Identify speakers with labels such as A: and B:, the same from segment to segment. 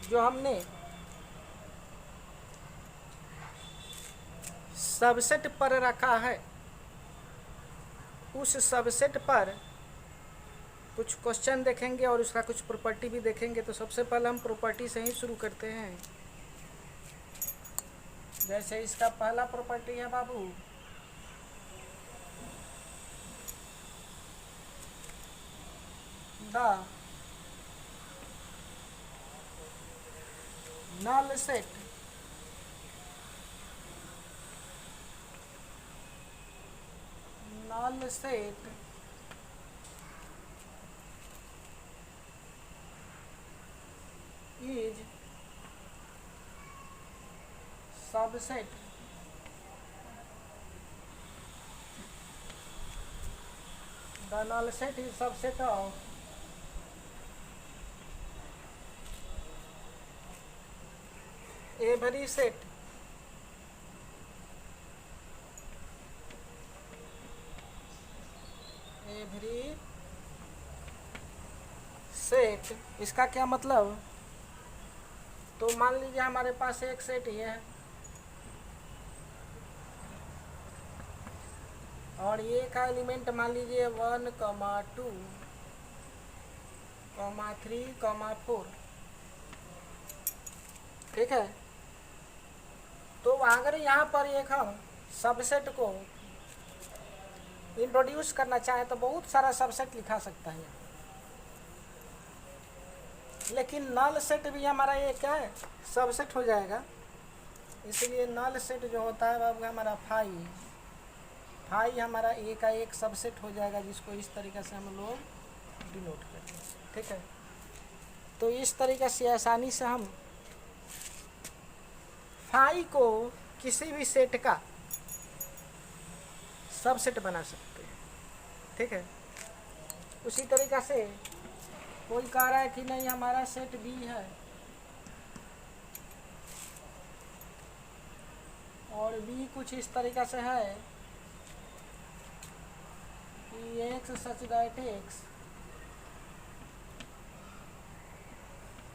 A: जो हमने सबसेट पर रखा है उस सबसेट पर कुछ क्वेश्चन देखेंगे और उसका कुछ प्रॉपर्टी भी देखेंगे। तो सबसे पहले हम प्रॉपर्टी से ही शुरू करते हैं। जैसे इसका पहला प्रॉपर्टी है बाबू, the null set is subset the null set is subset of every set इसका क्या मतलब? तो मान लीजिए हमारे पास एक सेट ये है और ये का एलिमेंट मान लीजिए 1, 2, 3, 4, ठीक है। तो अगर यहाँ पर एक हम सबसेट को इंट्रोड्यूस करना चाहें तो बहुत सारा सबसेट लिखा सकता है, लेकिन नल सेट भी हमारा ये क्या है, सबसेट हो जाएगा। इसलिए नल सेट जो होता है बाबू हमारा फाई हमारा ए का एक सबसेट हो जाएगा, जिसको इस तरीके से हम लोग डिनोट करते हैं, ठीक है। तो इस तरीके से आसानी से हम फाई को किसी भी सेट का सबसेट बना सकते हैं, ठीक है। उसी तरीक़ा से कोई कह रहा है कि नहीं हमारा सेट बी है और बी कुछ इस तरीक़ा से है कि x such that x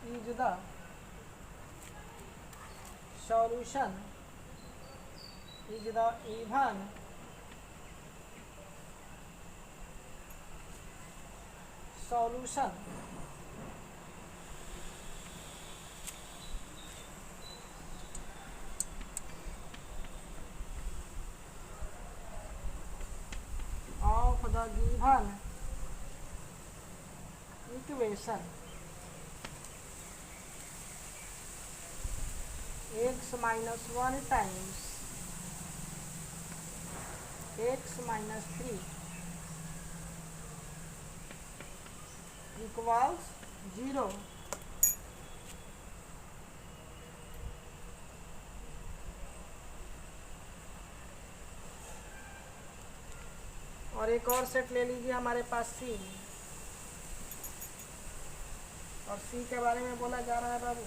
A: is the solution is the even solution of the given equation x minus 1 times x minus 3 equals 0। और एक और सेट ले लीजिए हमारे पास सी, और सी के बारे में बोला जा रहा है बाबू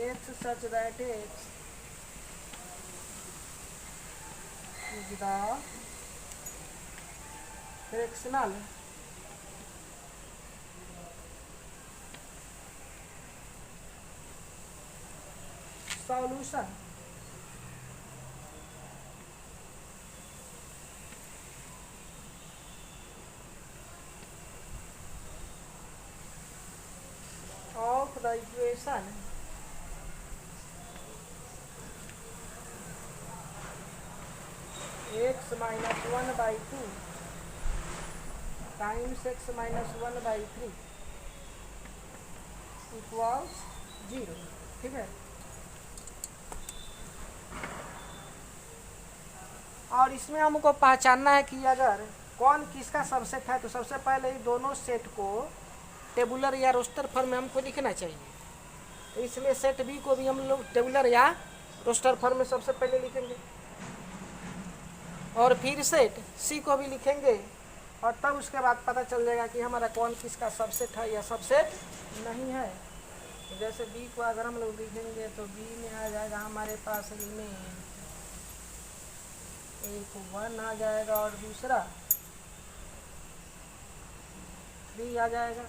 A: x such that x is the fractional solution of the equation x minus 1 by 2 times x minus 1 by 3 equals 0, ठीक है। और इसमें हमको पहचानना है कि अगर कौन किसका सबसेट है, तो सबसे पहले दोनों सेट को टेबुलर या रोस्टर फॉर्म में हमको लिखना चाहिए। तो इसलिए सेट बी को भी हम लोग टेबुलर या रोस्टर फॉर्म में सबसे पहले लिखेंगे और फिर सेट सी को भी लिखेंगे, और तब उसके बाद पता चल जाएगा कि हमारा कौन किसका सबसेट है या सबसेट नहीं है। जैसे बी को अगर हम लोग लिखेंगे तो बी में आ जाएगा हमारे पास एलिमेंट एक 1 आ जाएगा और दूसरा 3 आ जाएगा,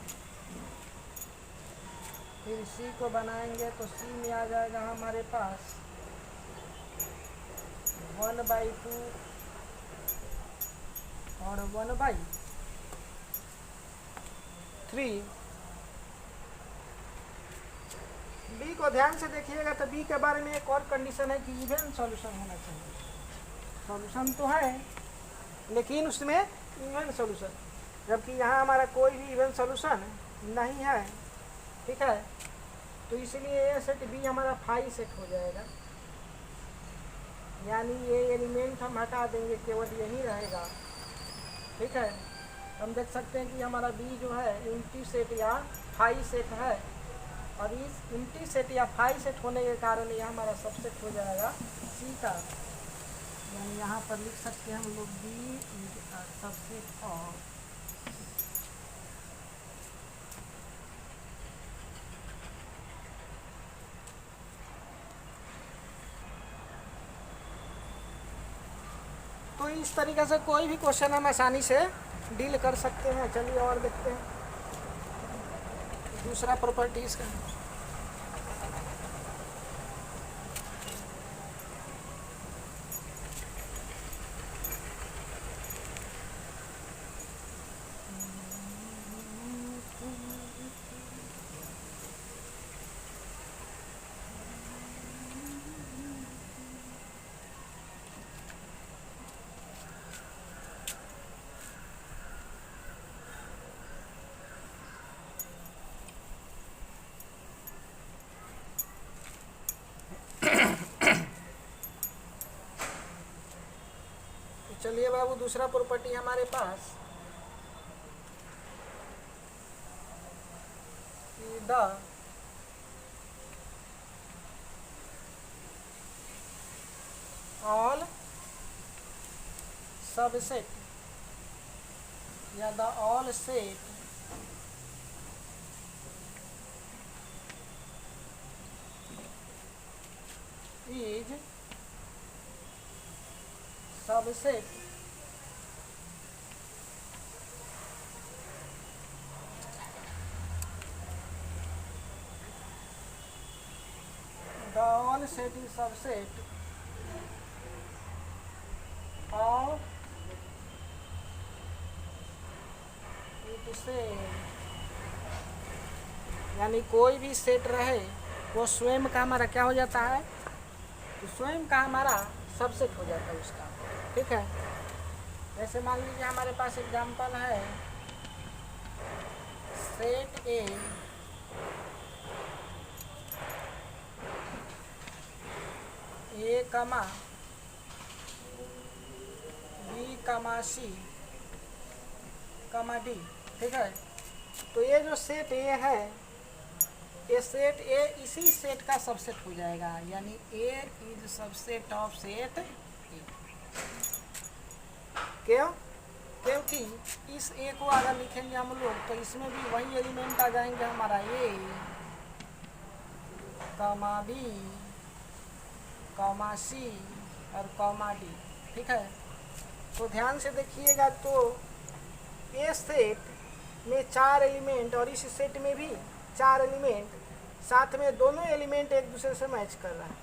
A: फिर सी को बनाएंगे तो सी में आ जाएगा हमारे पास 1/2 और 1/3। बी को ध्यान से देखिएगा तो बी के बारे में एक और कंडीशन है कि इवन सॉल्यूशन होना चाहिए। सॉल्यूशन तो है लेकिन उसमें इवन सॉल्यूशन, जबकि यहाँ हमारा कोई भी इवन सॉल्यूशन नहीं है। ठीक है, तो इसलिए ए सेट बी हमारा फाई सेट हो जाएगा, यानी ये एलिमेंट हम हटा देंगे, केवल यही रहेगा। ठीक है, हम देख सकते हैं कि हमारा बी जो है एम्प्टी सेट या फाई सेट है, और इस एम्प्टी सेट या फाई सेट होने के कारण यह हमारा सबसेट हो जाएगा सी का। यानी यहाँ पर लिख सकते हैं हम लोग B is a subset of तो इस तरीके से कोई भी क्वेश्चन हम आसानी से डील कर सकते हैं। चलिए और देखते हैं दूसरा प्रॉपर्टीज का। चलिए बाबू, दूसरा प्रॉपर्टी हमारे पास द ऑल सबसेट या the all set is subset the all set is subset of it set, यानी कोई भी सेट रहे वो स्वयं का हमारा क्या हो जाता है, तो स्वयं का हमारा सबसेट हो जाता है उसका। ठीक है, जैसे मान लीजिए हमारे पास एग्जांपल है सेट ए कमा बी कमा सी कमा डी। ठीक है, तो ये जो सेट ए है, ये सेट ए इसी सेट का सबसेट हो जाएगा, यानी A is subset of set A. क्यों? क्योंकि इस ए को अगर लिखेंगे हम लोग तो इसमें भी वही एलिमेंट आ जाएंगे हमारा ए कमा बी कॉमा सी और कॉमा डी। ठीक है, तो ध्यान से देखिएगा तो ये सेट में 4 एलिमेंट और इस सेट में भी 4 एलिमेंट, साथ में दोनों एलिमेंट एक दूसरे से मैच कर रहा है।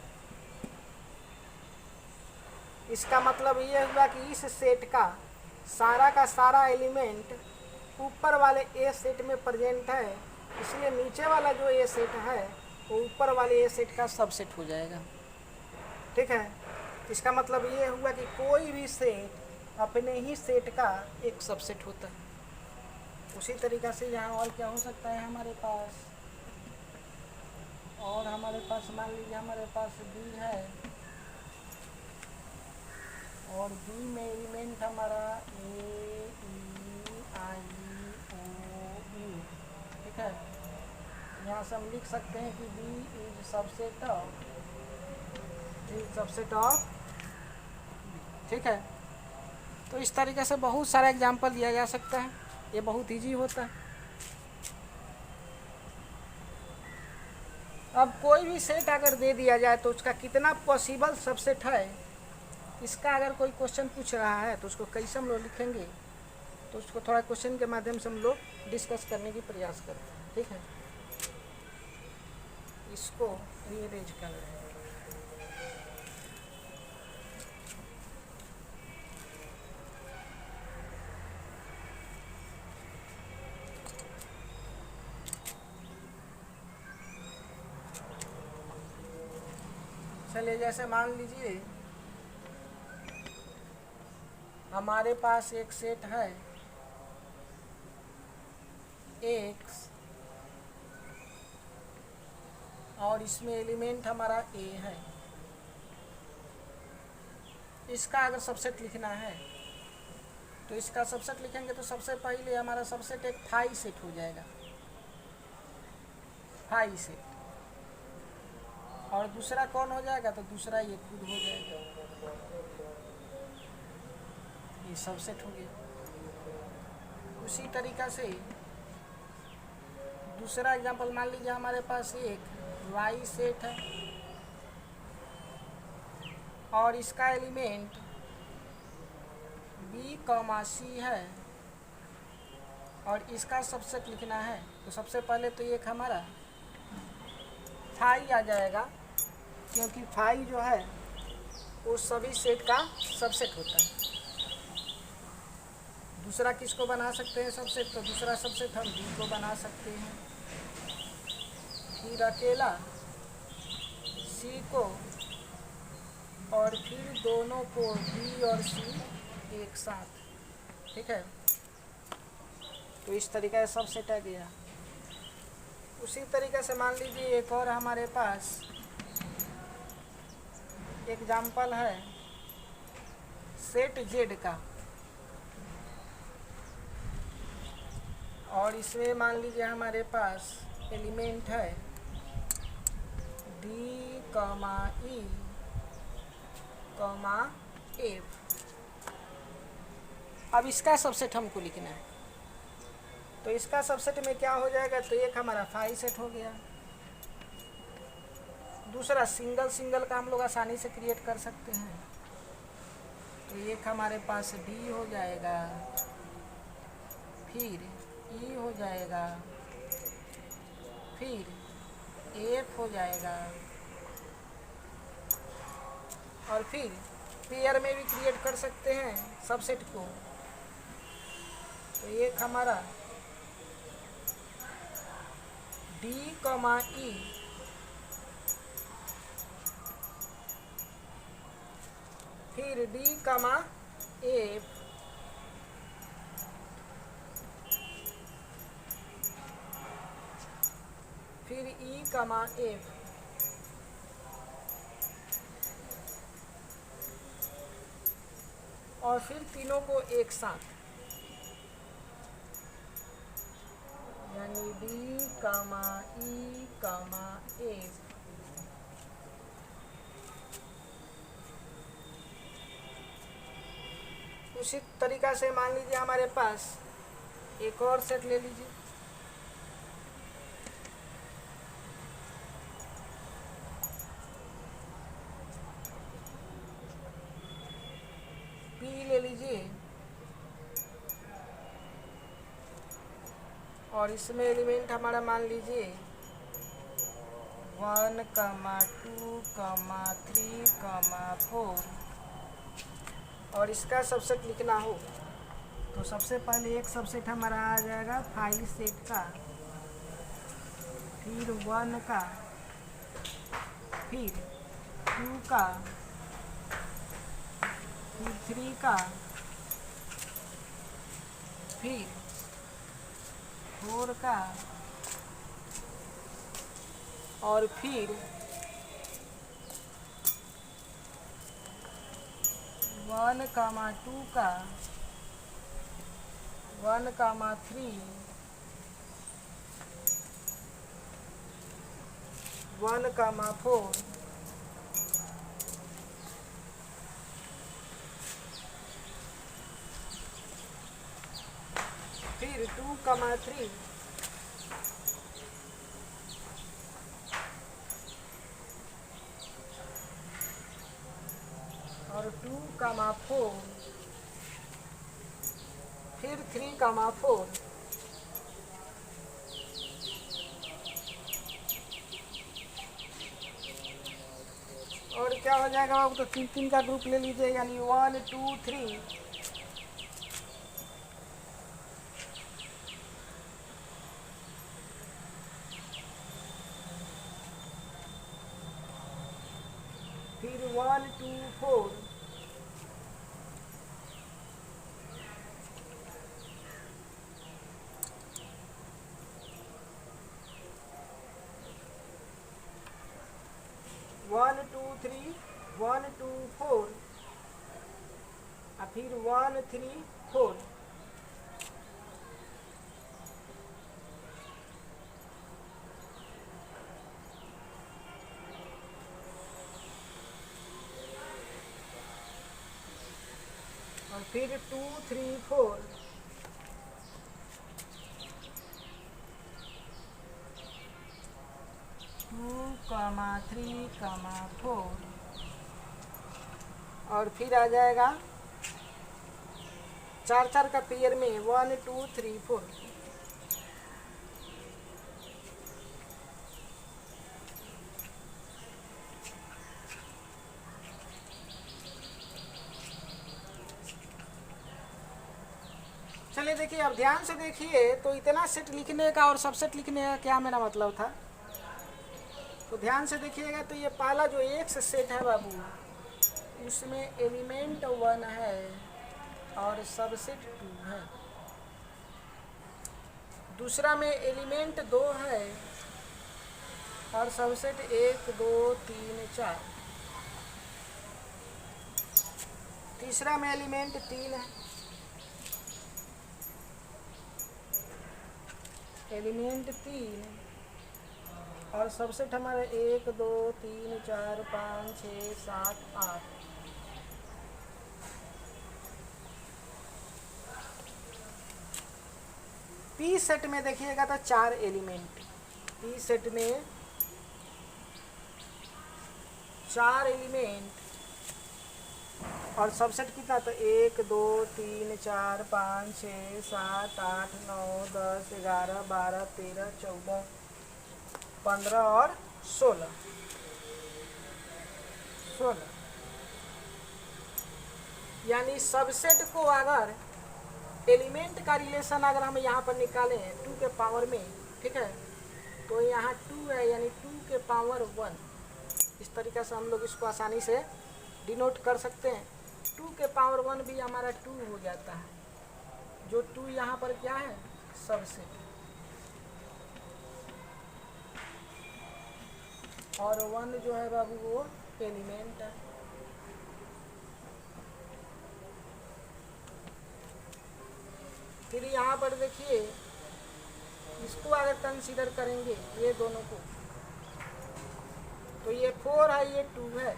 A: इसका मतलब ये हुआ कि इस सेट का सारा एलिमेंट ऊपर वाले ए सेट में प्रेजेंट है, इसलिए नीचे वाला जो ए सेट है वो ऊपर वाले ए सेट का सबसेट हो जाएगा। ठीक है, इसका मतलब ये हुआ कि कोई भी सेट अपने ही सेट का एक सबसेट होता है। उसी तरीक़ा से यहाँ और क्या हो सकता है हमारे पास, और हमारे पास मान लीजिए हमारे पास बी है और बी में एलिमेंट हमारा ए ई आई ओ यू। ठीक है, यहाँ से हम लिख सकते हैं कि बी इज सबसेट ऑफ। ठीक है, तो इस तरीके से बहुत सारा एग्जाम्पल दिया जा सकता है, ये बहुत इजी होता है। अब कोई भी सेट अगर दे दिया जाए तो उसका कितना पॉसिबल सबसेट है, इसका अगर कोई क्वेश्चन पूछ रहा है तो उसको कैसे हम लोग लिखेंगे, तो उसको थोड़ा क्वेश्चन के माध्यम से हम लोग डिस्कस करने की प्रयास करते हैं। ठीक है, इसको रीअरेंज कर रहे हैं। चलिए जैसे मान लीजिए हमारे पास एक सेट है x और इसमें एलिमेंट हमारा a है। इसका अगर सबसेट लिखना है तो इसका सबसेट लिखेंगे तो सबसे पहले हमारा सबसेट एक फाई सेट हो जाएगा, फाई सेट। और दूसरा कौन हो जाएगा तो दूसरा ये खुद हो जाएगा, ये सबसेट हो गया। उसी तरीक़ा से दूसरा एग्जांपल मान लीजिए हमारे पास एक वाई सेट है और इसका एलिमेंट बी कॉमा सी है और इसका सबसेट लिखना है तो सबसे पहले तो एक हमारा फाई आ जाएगा, क्योंकि फाई जो है वो सभी सेट का सबसेट होता है। दूसरा किसको बना सकते हैं सबसेट, तो दूसरा सबसेट हम बी को बना सकते हैं, फिर अकेला सी को और फिर दोनों को बी और सी एक साथ, ठीक है। तो इस तरीक़े से सबसेट आ गया। उसी तरीक़े से मान लीजिए एक और हमारे पास एग्जाम्पल है सेट जेड का और इसमें मान लीजिए हमारे पास एलिमेंट है डी कॉमा ई कॉमा एफ। अब इसका सबसेट हमको लिखना है तो इसका सबसेट में क्या हो जाएगा, तो एक हमारा फाई सेट हो गया, दूसरा सिंगल सिंगल का हम लोग आसानी से क्रिएट कर सकते हैं। तो एक हमारे पास डी हो जाएगा, फिर ई हो जाएगा, फिर एफ हो जाएगा और फिर पेयर में भी क्रिएट कर सकते हैं सबसेट को। तो एक हमारा डी कॉमा ई फिर डी कॉमा एफ फिर ई कॉमा एफ और फिर तीनों को एक साथ, यानी डी कॉमा ई कॉमा एफ। उसी तरीक़ा से मान लीजिए हमारे पास एक और सेट ले लीजिए, पी ले लीजिए और इसमें एलिमेंट हमारा मान लीजिए 1, 2, 3, 4 और इसका सबसेट लिखना हो तो सबसे पहले एक सबसेट हमारा आ जाएगा फाई सेट का, फिर 1 का, फिर 2 का, फिर 3 का, फिर 4 का और फिर 1, 2 का, 1, 3, 1, 4 फिर 2, 3 और 2, 4 फिर 3, 4 और क्या हो जाएगा बाबू, तो 3 का ग्रुप ले लीजिए, यानी 1 2 3। फिर 1 2 4। वन टू थ्री 1 2 4 और फिर 1 3 4। और फिर 2 3 4। 2, 3, 4। और फिर आ जाएगा 4 का पेयर में 1 2 3 4। चलिए देखिए, अब ध्यान से देखिए, तो इतना सेट लिखने का और सबसेट लिखने का क्या मेरा मतलब था। तो ध्यान से देखिएगा, तो ये पहला जो एक्स सेट है बाबू, उसमें एलिमेंट 1 है और सबसेट 2 है। दूसरा में एलिमेंट 2 है और सबसेट 1 2 3 4। तीसरा में एलिमेंट 3 है, एलिमेंट 3 और सबसेट हमारे 1 2 3 4 5 6 7 8। पी सेट में देखिएगा तो 4 एलिमेंट, पी सेट में 4 एलिमेंट और सबसेट कितना, तो 1 2 3 4 5 6 7 8 9 10 11 12 13 14 15 और 16। यानी सबसेट को अगर एलिमेंट का रिलेशन अगर हम यहाँ पर निकालें 2 के पावर में, ठीक है, तो यहाँ 2 है, यानी 2 के पावर 1। इस तरीक़े से हम लोग इसको आसानी से डिनोट कर सकते हैं। 2 के पावर 1 भी हमारा 2 हो जाता है, जो 2 यहाँ पर क्या है, सबसेट। और 1 जो है बाबू वो एलिमेंट है। फिर यहाँ पर देखिए, इसको अगर कंसीडर करेंगे ये दोनों को, तो ये 4 है, ये 2 है,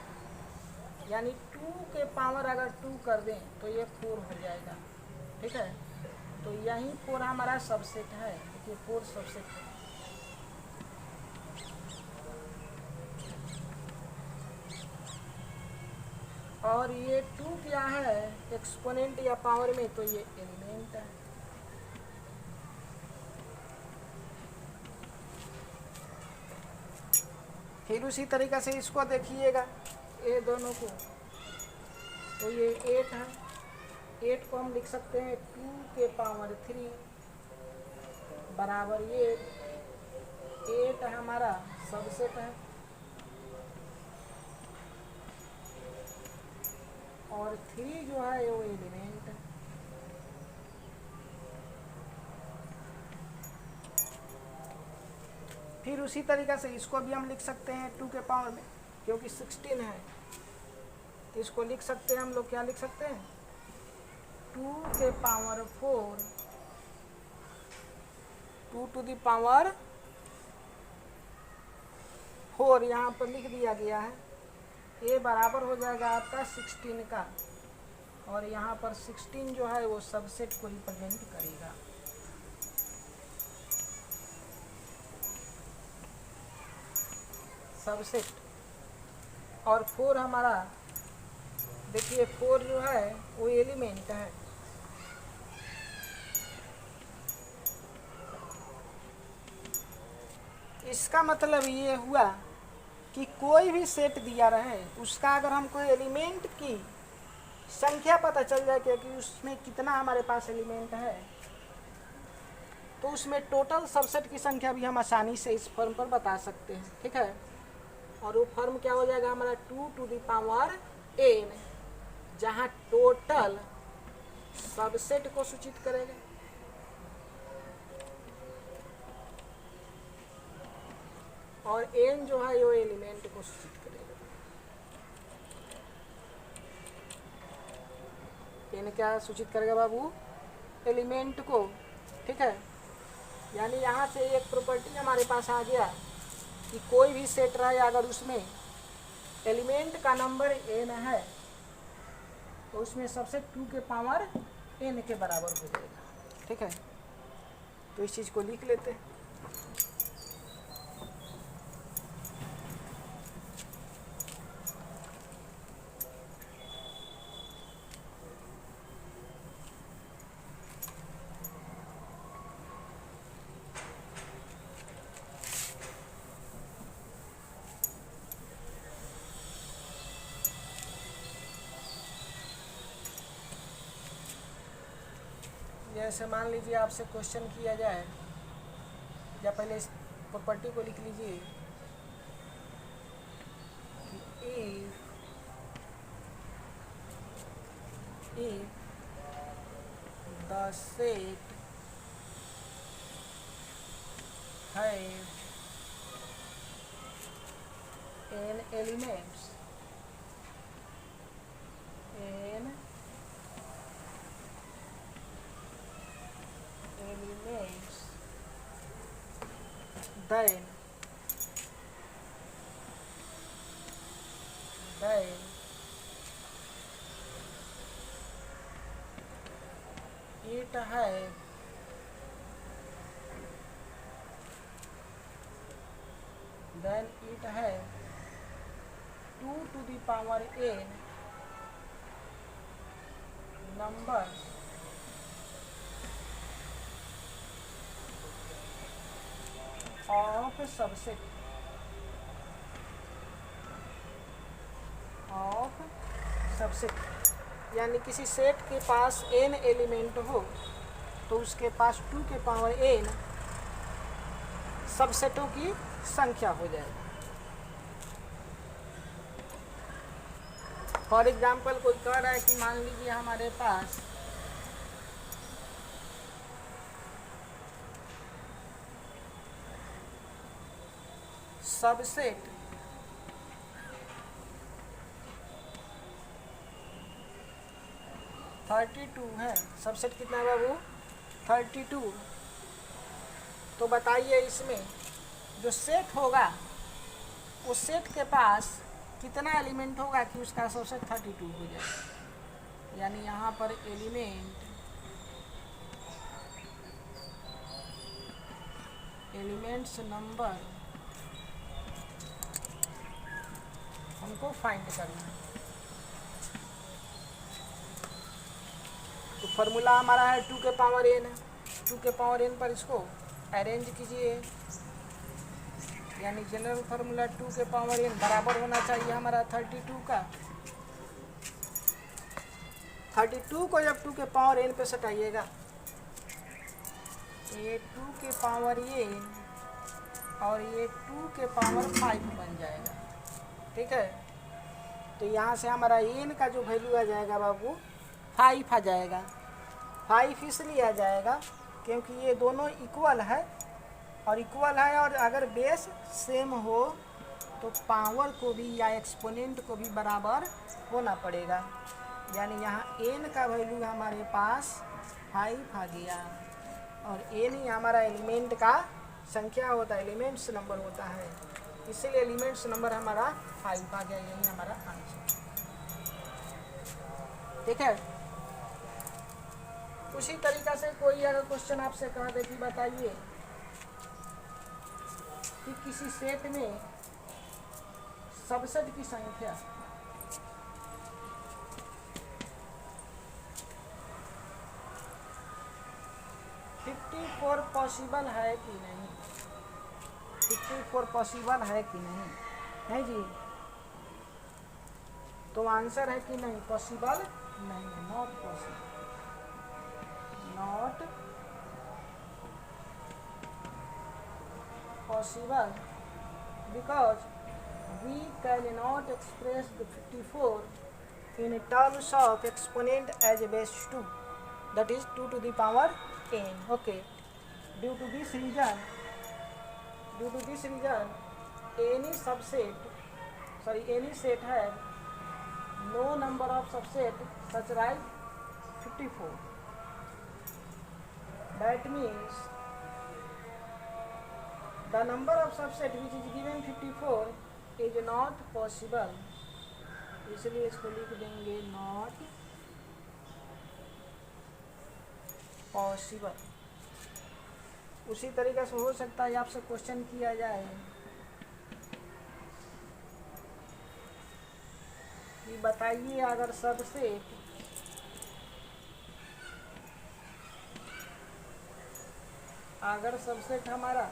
A: यानी 2 के पावर अगर 2 कर दें तो ये 4 हो जाएगा, ठीक है। तो यही 4 हमारा सबसेट है, देखिए 4 सबसेट है। और ये 2 क्या है, एक्सपोनेंट या पावर में, तो ये एलिमेंट है। फिर उसी तरीक़े से इसको देखिएगा, ये दोनों को, तो ये 8 है, 8 को हम लिख सकते हैं 2 के पावर 3 बराबर ये 8 हमारा सबसेट है। और 3 जो है वो एलिमेंट है। फिर उसी तरीक़े से इसको भी हम लिख सकते हैं 2 के पावर में, क्योंकि 16 है, तो इसको लिख सकते हैं हम लोग, क्या लिख सकते हैं, 2 के पावर 4, 2 टू द पावर 4 यहाँ पर लिख दिया गया है। ये बराबर हो जाएगा आपका 16 का, और यहाँ पर 16 जो है वो सबसेट को रिप्रेजेंट करेगा। सबसेट। और 4 हमारा, देखिए 4 जो है वो एलिमेंट है। इसका मतलब ये हुआ कि कोई भी सेट दिया रहे उसका अगर हमको एलिमेंट की संख्या पता चल जाए कि उसमें कितना हमारे पास एलिमेंट है, तो उसमें टोटल सबसेट की संख्या भी हम आसानी से इस फॉर्म पर बता सकते हैं। ठीक है, और वो फॉर्म क्या हो जाएगा हमारा 2 टू द पावर n, जहाँ टोटल सबसेट को सूचित करेगा और n जो है वो एलिमेंट को सूचित करेगा। n क्या सूचित करेगा बाबू? एलिमेंट को। ठीक है, यानी यहाँ से एक प्रॉपर्टी हमारे पास आ गया कि कोई भी सेट रहे अगर उसमें एलिमेंट का नंबर n है तो उसमें सबसे 2 के पावर n के बराबर हो जाएगा। ठीक है, तो इस चीज़ को लिख लेते हैं। जैसे मान लीजिए आपसे क्वेश्चन किया जाए, या पहले इस प्रॉपर्टी को लिख लीजिए कि if the set have n elements, then it have then it have 2 to the power n numbers of subset यानी किसी सेट के पास n एलिमेंट हो तो उसके पास 2 के पावर n सबसेटों की संख्या हो जाएगी। फॉर एग्जाम्पल कोई कह रहा है कि मान लीजिए हमारे पास सबसेट (32) है। सबसेट कितना है बाबू? 32। तो बताइए इसमें जो सेट होगा उस सेट के पास कितना एलिमेंट होगा कि उसका सबसेट 32 हो जाए। यानी यहाँ पर एलिमेंट्स नंबर हमको फाइंड करना है। तो फॉर्मूला हमारा है 2 के पावर n। 2 के पावर n पर इसको अरेंज कीजिए, यानी जनरल फार्मूला 2 के पावर n बराबर होना चाहिए हमारा 32 का। 32 को जब 2 के पावर n पे सटाइएगा ये 2 के पावर n और ये 2 के पावर 5 बन जाएगा। ठीक है, तो यहाँ से हमारा n का जो वैल्यू आ जाएगा बाबू 5 आ जाएगा। 5 इसलिए आ जाएगा क्योंकि ये दोनों इक्वल है, और अगर बेस सेम हो तो पावर को भी या एक्सपोनेंट को भी बराबर होना पड़ेगा। यानी यहाँ n का वैल्यू हमारे पास 5 आ गया, और n ही हमारा एलिमेंट का संख्या होता है, एलिमेंट्स नंबर होता है, इसलिए एलिमेंट्स नंबर हमारा 5 आ गया। यही हमारा आंसर। ठीक है, उसी तरीका से कोई अगर क्वेश्चन आपसे कह दे कि बताइए कि किसी सेट में सबसेट की संख्या 54 पॉसिबल है कि नहीं, 54 पॉसिबल है कि नहीं। है जी। तो आंसर है कि नहीं, पॉसिबल नहीं है, not possible, not possible, because we cannot express the 54 in terms of exponent as a base 2, that is 2 to the power n. Okay, due to this reason any subset, sorry, any set has no number of subset such like 54. That means the number of subset which is given 54 is not possible, इसलिए इसको लिख देंगे not possible. उसी तरीके से हो सकता है आपसे क्वेश्चन किया जाए कि बताइए अगर सबसेट हमारा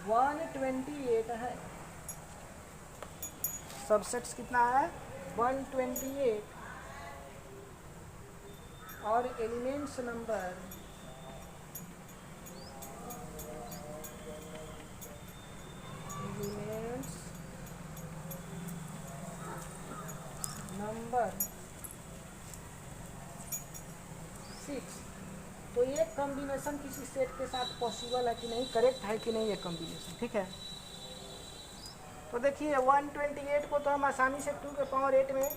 A: 128 है, सबसेट्स कितना है 128, और एलिमेंट्स नंबर नंबर 6, तो ये कॉम्बिनेशन किसी सेट के साथ पॉसिबल है कि नहीं, करेक्ट है कि नहीं ये कॉम्बिनेशन, ठीक है। तो देखिए 128 को तो हम आसानी से 2 के पावर 8 में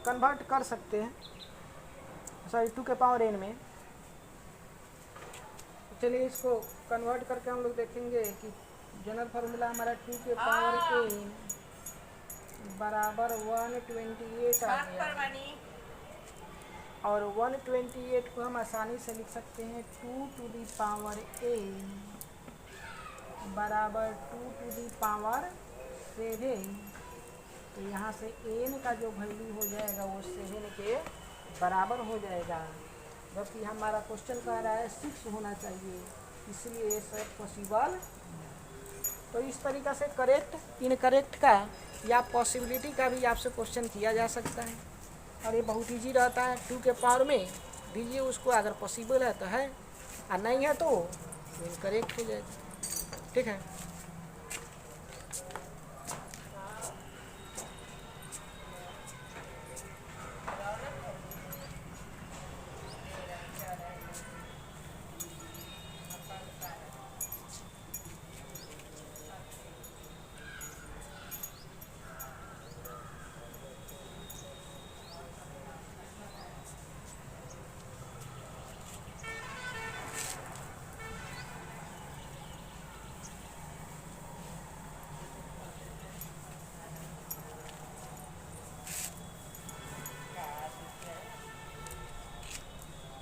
A: कन्वर्ट कर सकते हैं, सॉरी 2 के पावर n में। चलिए इसको कन्वर्ट करके हम लोग देखेंगे कि जनरल फार्मूला हमारा 2 के पावर n बराबर 128 आ गया, और 128 को हम आसानी से लिख सकते हैं 2 टू दी पावर n बराबर 2 टू दी पावर 7। तो यहाँ से n का जो वैल्यू हो जाएगा वो 7 के बराबर हो जाएगा, जबकि हमारा क्वेश्चन कह रहा है 6 होना चाहिए, इसलिए ये सब पॉसिबल। तो इस तरीक़ा से करेक्ट इनकरेक्ट का या पॉसिबिलिटी का भी आपसे क्वेश्चन किया जा सकता है, और ये बहुत इजी रहता है। 2 के पावर में दीजिए उसको, अगर पॉसिबल है तो है, और नहीं है तो इनकरेक्ट हो जाएगा, ठीक है।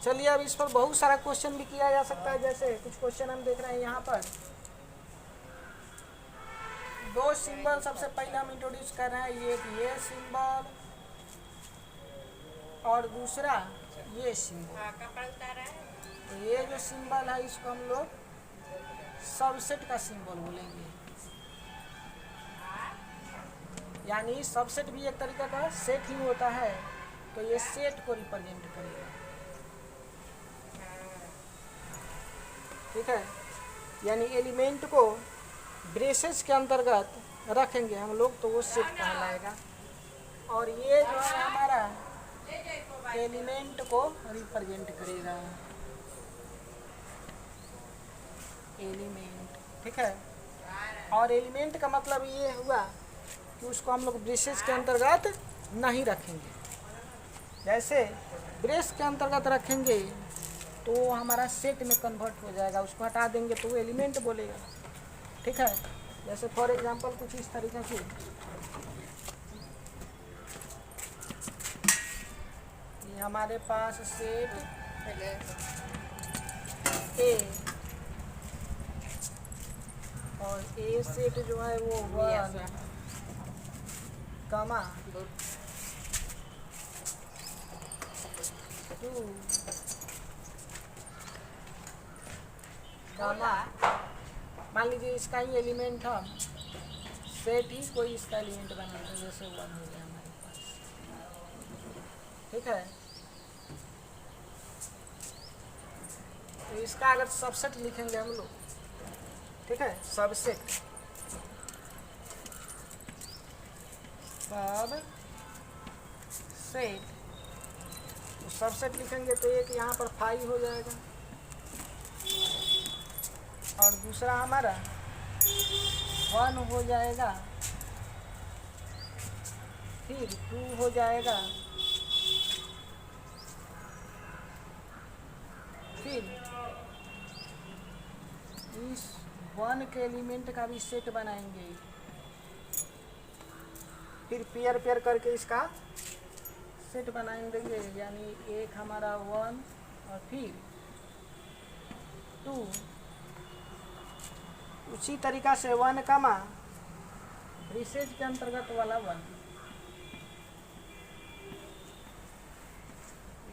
A: चलिए अब इस पर बहुत सारा क्वेश्चन भी किया जा सकता है। जैसे कुछ क्वेश्चन हम देख रहे हैं यहाँ पर, 2 सिंबल सबसे पहले हम इंट्रोड्यूस कर रहे हैं, एक ये सिंबल और दूसरा ये सिंबल। तो ये जो सिंबल है इसको हम लोग सबसेट का सिंबल बोलेंगे, यानी सबसेट भी एक तरीके का सेट ही होता है, तो ये सेट को रिप्रेजेंट करेगा, ठीक है। यानी एलिमेंट को ब्रेसेस के अंतर्गत रखेंगे हम लोग तो वो सेट कहलाएगा, और ये जो है हमारा एलिमेंट को रिप्रेजेंट करेगा, एलिमेंट, ठीक है। और एलिमेंट का मतलब ये हुआ कि उसको हम लोग ब्रेसेस के अंतर्गत नहीं रखेंगे। जैसे ब्रेस के अंतर्गत रखेंगे तो वो हमारा सेट में कन्वर्ट हो जाएगा, उसको हटा देंगे तो वो एलिमेंट बोलेगा, ठीक है। जैसे फॉर एग्जांपल कुछ इस तरीके से, ये हमारे पास सेट ए, और ए सेट जो है वो 1, कमा 2, मान लीजिए इसका ही एलिमेंट हम सेट ही कोई इसका एलिमेंट बना दें, जैसे 1 हो गया हमारे पास, ठीक है। तो इसका अगर सबसेट लिखेंगे हम लोग, ठीक है, सबसेट, सब सेट, तो सबसेट लिखेंगे तो एक यहाँ पर 5 हो जाएगा, और दूसरा हमारा 1 हो जाएगा, फिर 2 हो जाएगा, फिर इस 1 के एलिमेंट का भी सेट बनाएंगे, फिर पेयर पेयर करके इसका सेट बनाएंगे, यानी एक हमारा 1 और फिर 2, उसी तरीक़ा से 1 कमा ब्रेसेज के अंतर्गत वाला 1,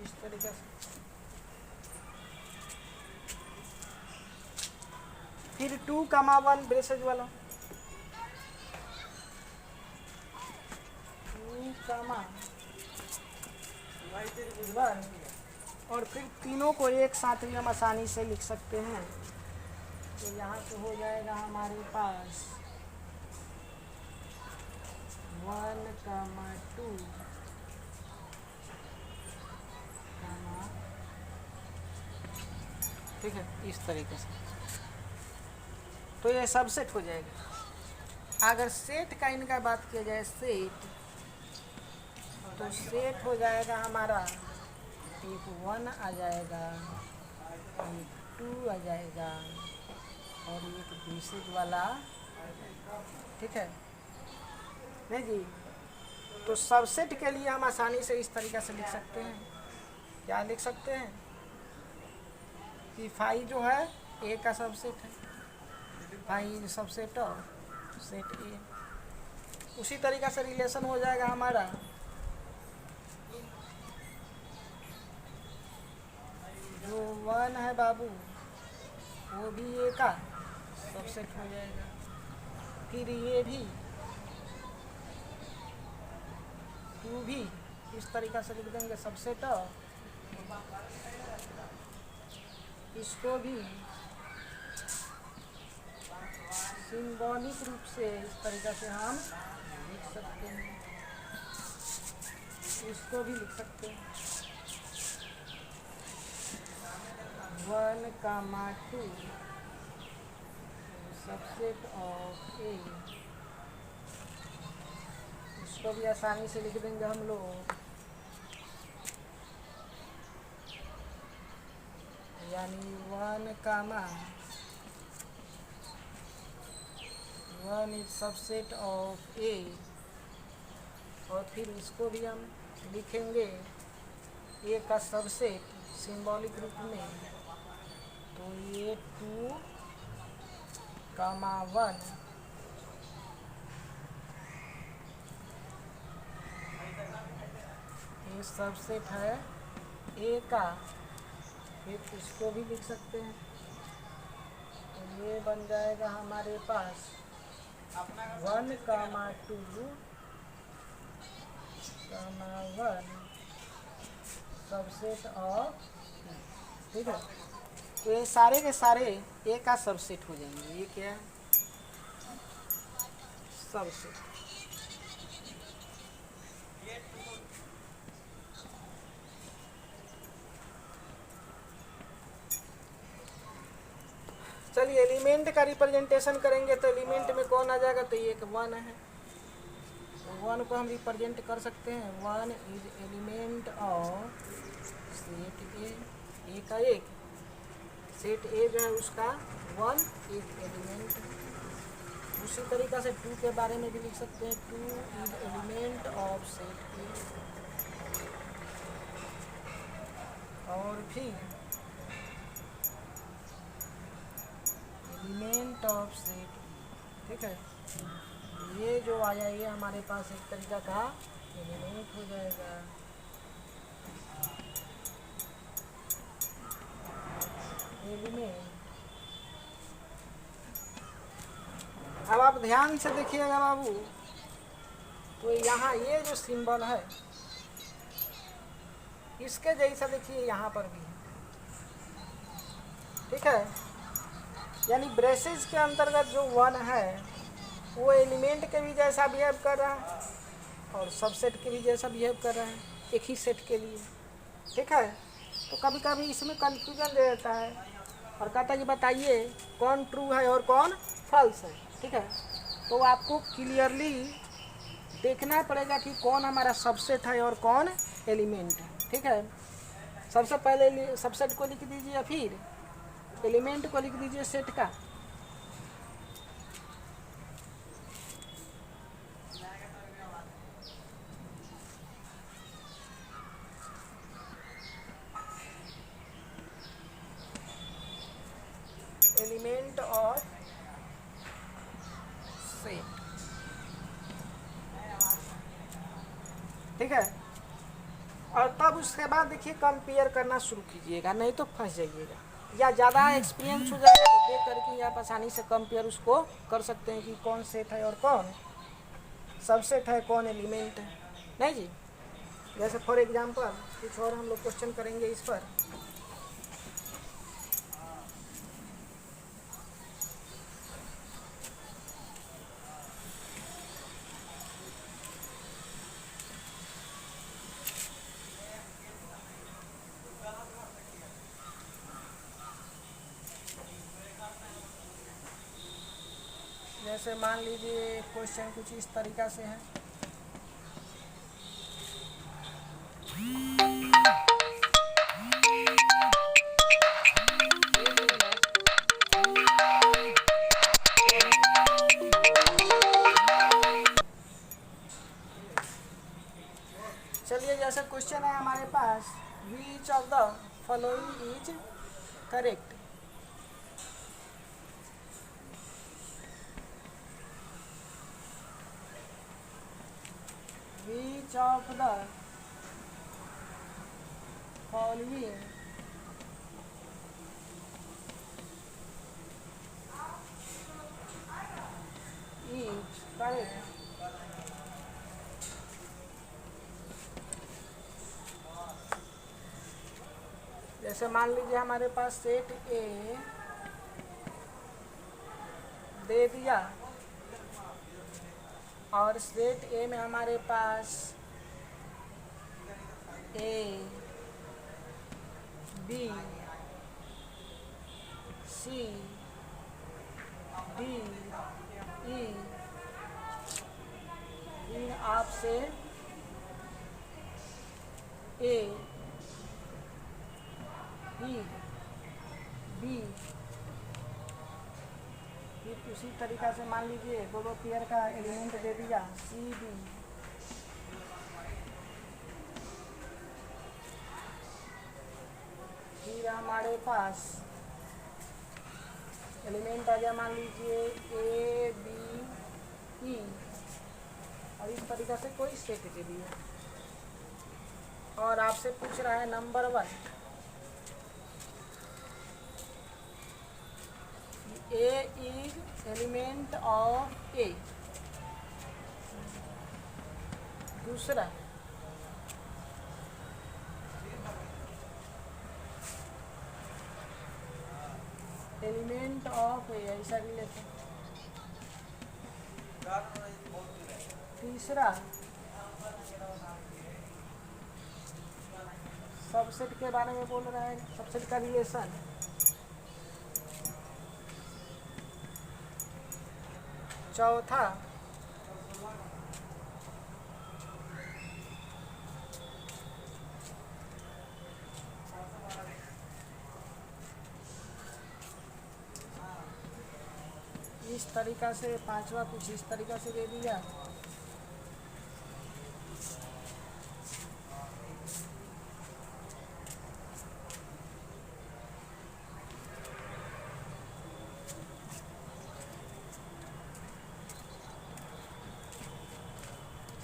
A: इस तरीके से, फिर 2 कमा 1 ब्रेसेज वाला, 2 कमा 1, और फिर तीनों को एक साथ भी हम आसानी से लिख सकते हैं। तो यहाँ से हो जाएगा हमारे पास 1 कमा 2 कमा, ठीक है, इस तरीके से। तो ये सबसेट हो जाएगा। अगर सेट का इनका बात किया जाए सेट, तो सेट हो जाएगा हमारा, एक 1 आ जाएगा, एक 2 आ जाएगा, और एक ब्रेसेज वाला, ठीक है, नहीं जी। तो सबसेट के लिए हम आसानी से इस तरीक़े से लिख सकते हैं, क्या लिख सकते हैं कि 5 जो है ए का सबसेट है, 5 सबसेट और सेट ए। उसी तरीक़ा से रिलेशन हो जाएगा हमारा, जो 1 है बाबू वो भी ए का सबसेट हो जाएगा, फिर ये भी 2 भी इस तरीक़ा से लिख देंगे सबसेट, और इसको भी सिंबॉलिक रूप से इस तरीक़ा से हम लिख सकते हैं, इसको भी लिख सकते हैं 1 कमा 2 सबसेट ऑफ ए, इसको भी आसानी से लिख देंगे हम लोग, यानी 1 कमा 1 इज सबसेट ऑफ ए, और फिर इसको भी हम लिखेंगे ए का सबसेट सिंबॉलिक रूप में, तो ये 2 कमा 1 ये सबसेट है ए का, फिर इसको भी लिख सकते हैं, तो ये बन जाएगा हमारे पास 1 कमा 2 कमा 1 सबसेट ऑफ, ठीक है। तो ये सारे के सारे ए का सबसेट हो जाएंगे, ये क्या है सबसेट। चलिए एलिमेंट का रिप्रेजेंटेशन करेंगे, तो एलिमेंट में कौन आ जाएगा, तो ये एक 1 है, तो 1 को हम रिप्रेजेंट कर सकते हैं, 1 इज एलिमेंट ऑफ सेट ए का एक सेट ए जो है उसका 1 एक एलिमेंट है। उसी तरीक़ा से 2 के बारे में भी लिख सकते हैं, 2 इज एलिमेंट ऑफ सेट ए, और फिर एलिमेंट ऑफ सेट, ठीक है, ये जो आया ये हमारे पास एक तरीका का एलिमेंट हो जाएगा। अब आप ध्यान से देखिएगा बाबू, तो यहाँ ये जो सिंबल है इसके जैसा देखिए यहाँ पर भी है, ठीक है। यानी ब्रेसेस के अंतर्गत जो 1 है वो एलिमेंट के भी जैसा बिहेव कर रहा है और सबसेट के भी जैसा बिहेव कर रहा है एक ही सेट के लिए, ठीक है। तो कभी कभी इसमें कन्फ्यूजन दे देता है और कहता है कि बताइए कौन ट्रू है और कौन फॉल्स है, ठीक है। तो आपको क्लियरली देखना पड़ेगा कि कौन हमारा सबसेट है और कौन एलिमेंट है, ठीक है। सबसे पहले सबसेट को लिख दीजिए, फिर एलिमेंट को लिख दीजिए सेट का। एलिमेंट और सेट, ठीक है। और तब उसके बाद देखिए कंपेयर करना शुरू कीजिएगा, नहीं तो फंस जाइएगा, या ज़्यादा एक्सपीरियंस हो जाएगा तो देख करके आप आसानी से कंपेयर उसको कर सकते हैं कि कौन सेट है और कौन सबसेट है, कौन एलिमेंट है, नहीं जी। जैसे फॉर एग्जांपल कुछ और हम लोग क्वेश्चन करेंगे इस पर। जैसे मान लीजिए क्वेश्चन कुछ इस तरीक़ा से है, चलिए जैसे क्वेश्चन है हमारे पास, which of the following is correct. Which of the following is correct? जैसे मान लीजिए हमारे पास सेट ए दे दिया और सेट ए में हमारे पास ए बी सी डी ई, इन आपसे ए बी बी, फिर उसी तरीक़ा से मान लीजिए दोनों पेयर का एलिमेंट दे दिया सी बी, फिर हमारे पास एलिमेंट आ गया मान लीजिए ए बी ई, और इस तरीक़ा से कोई सेट दे दिया और आपसे पूछ रहा है number 1, A is element of A. दूसरा एलिमेंट ऑफ ए, ऐसा भी लेते हैं। तीसरा सबसेट के बारे में बोल रहा है, सबसेट का रिलेशन। चौथा इस तरीक़ा से, पांचवा कुछ इस तरीक़ा से दे दिया।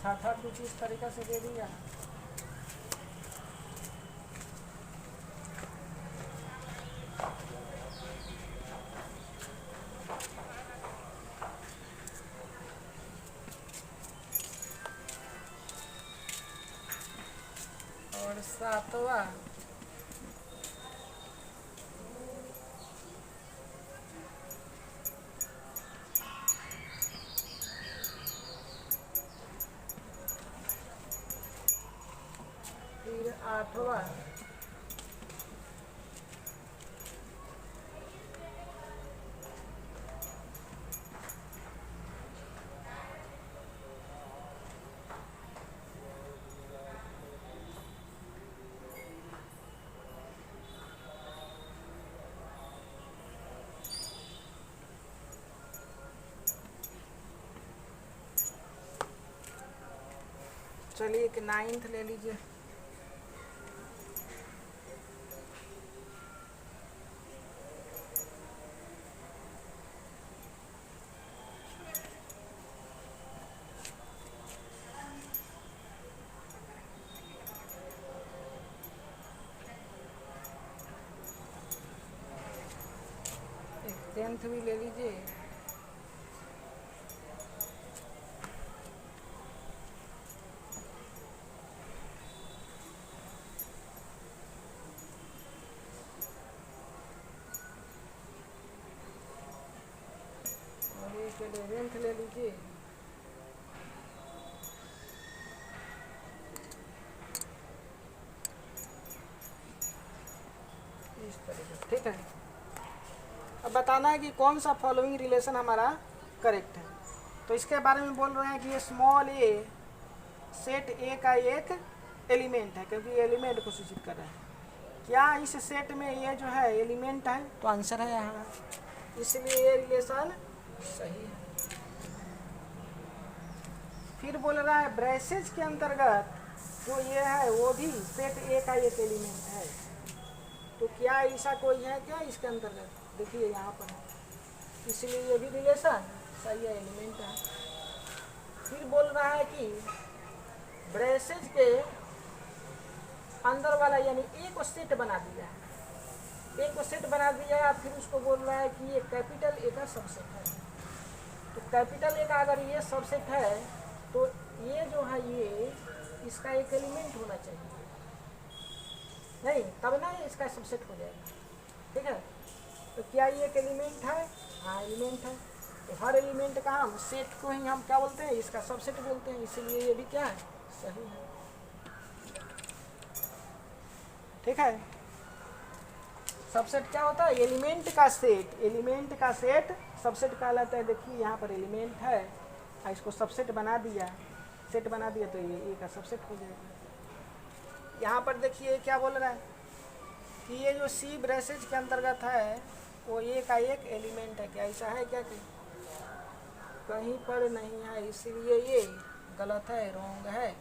A: छठा कुछ इस तरीक़ा से दे दिया। सातवां, फिर आठवां, चलिए एक 9th ले लीजिए। एक 10th भी ले लीजिए। और एक 11th ले लीजिए। इस तरीके से, ठीक है। अब बताना है कि कौन सा फॉलोइंग रिलेशन हमारा करेक्ट है। तो इसके बारे में बोल रहे हैं कि ये स्मॉल ए सेट ए का एक एलिमेंट है, क्योंकि ये एलिमेंट को सूचित कर रहा है। क्या इस सेट में ये जो है एलिमेंट है? तो आंसर है यहाँ, इसलिए ये रिलेशन सही है। फिर बोल रहा है ब्रेसेज के अंतर्गत जो ये है वो भी सेट ए का एक एलिमेंट है। तो क्या ऐसा कोई है क्या इसके अंतर्गत? देखिए यहाँ पर है, इसलिए ये भी रिलेशन सही है, एलिमेंट है। फिर बोल रहा है कि ब्रेसेज के अंदर वाला यानी ए को सेट बना दिया है, ए को सेट बना दिया है, फिर उसको बोल रहा है कि ये कैपिटल ए का सबसेट है। तो कैपिटल ए का अगर ये सबसेट है तो ये जो है ये इसका एक एलिमेंट होना चाहिए, नहीं तब ना इसका सबसेट हो जाएगा, ठीक है। तो क्या ये एक एलिमेंट है? हाँ एलिमेंट है। तो हर एलिमेंट का हम सेट को ही हम क्या बोलते हैं? इसका सबसेट बोलते हैं, इसीलिए ये भी क्या है? सही है, ठीक है। सबसेट क्या होता है? एलिमेंट का सेट, एलिमेंट का सेट सबसेट कहलाता है। देखिए यहाँ पर एलिमेंट है, इसको सबसेट बना दिया, सेट बना दिया तो ये ए का सबसेट हो जाएगा। यहाँ पर देखिए क्या बोल रहा है कि ये जो सी ब्रेसेज के अंतर्गत है वो ए का एक एलिमेंट है। क्या ऐसा है क्या? कहीं पर नहीं है, इसलिए ये गलत है, रॉन्ग है।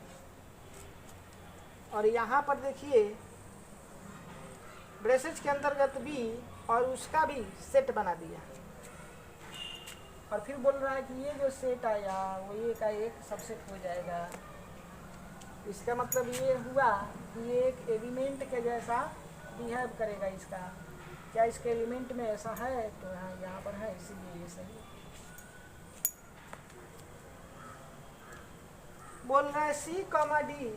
A: और यहाँ पर देखिए ब्रेसेज के अंतर्गत भी और उसका भी सेट बना दिया, और फिर बोल रहा है कि ये जो सेट आया वो ए का एक सबसेट हो जाएगा। इसका मतलब ये हुआ कि ये एक एलिमेंट के जैसा बिहेव करेगा। इसका क्या इसके एलिमेंट में ऐसा है? तो यहाँ पर है, इसीलिए ये सही है। बोल रहा है सी कॉमा डी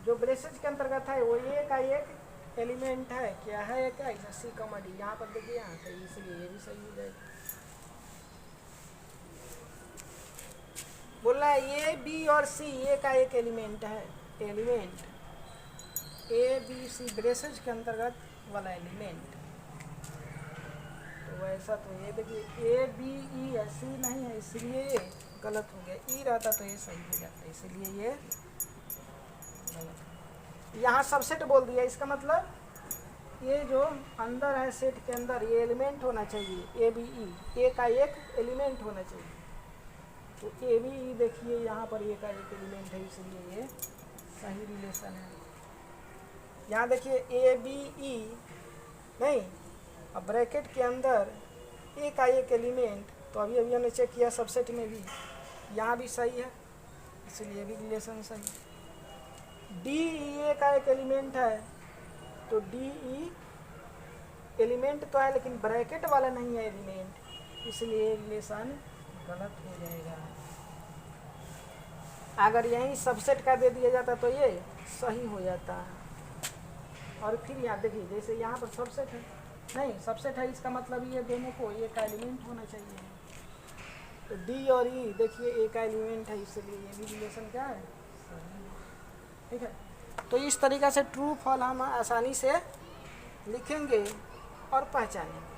A: जो ब्रेसेज के अंतर्गत है वो ए का एक एलिमेंट है। क्या है? क्या ऐसा सी कॉमा डी, यहाँ पर देखिए यहाँ सही, इसलिए ये भी सही हो जाएगा। बोल रहा है ए बी और सी ए का एक एलिमेंट है, element A B C braces के अंतर्गत वाला एलिमेंट। तो वैसा तो ये देखिए ए बी ई है, सी नहीं है, इसलिए ये गलत हो गया। ई रहता तो ये सही हो जाता, इसलिए ये गलत है। यहाँ सबसेट बोल दिया, इसका मतलब ये जो अंदर है सेट के अंदर ये एलिमेंट होना चाहिए, ए बी ई, ए का एक एलिमेंट होना चाहिए। तो ए बी ई देखिए यहाँ पर ए का एक एलिमेंट है, इसलिए ये सही रिलेशन है। यहाँ देखिए ए बी ई नहीं, अब ब्रैकेट के अंदर ए का एक एलिमेंट, तो अभी अभी हमने चेक किया सबसेट में भी, यहाँ भी सही है, इसलिए भी रिलेशन सही। डी ई ए का एक एलिमेंट है, तो डी ई एलिमेंट तो है लेकिन ब्रैकेट वाला नहीं है एलिमेंट, इसलिए रिलेशन गलत हो जाएगा। अगर यहीं सबसेट का दे दिया जाता तो ये सही हो जाता। और फिर यहाँ देखिए जैसे यहाँ पर सबसेट है, नहीं सबसेट है इसका मतलब ये दोनों को एक का एलिमेंट होना चाहिए। तो डी और ई देखिए एक का एलिमेंट है, इसलिए ये भी रिलेशन क्या है, ठीक है। तो इस तरीक़ा से ट्रू फॉल हम आसानी से लिखेंगे और पहचानेंगे।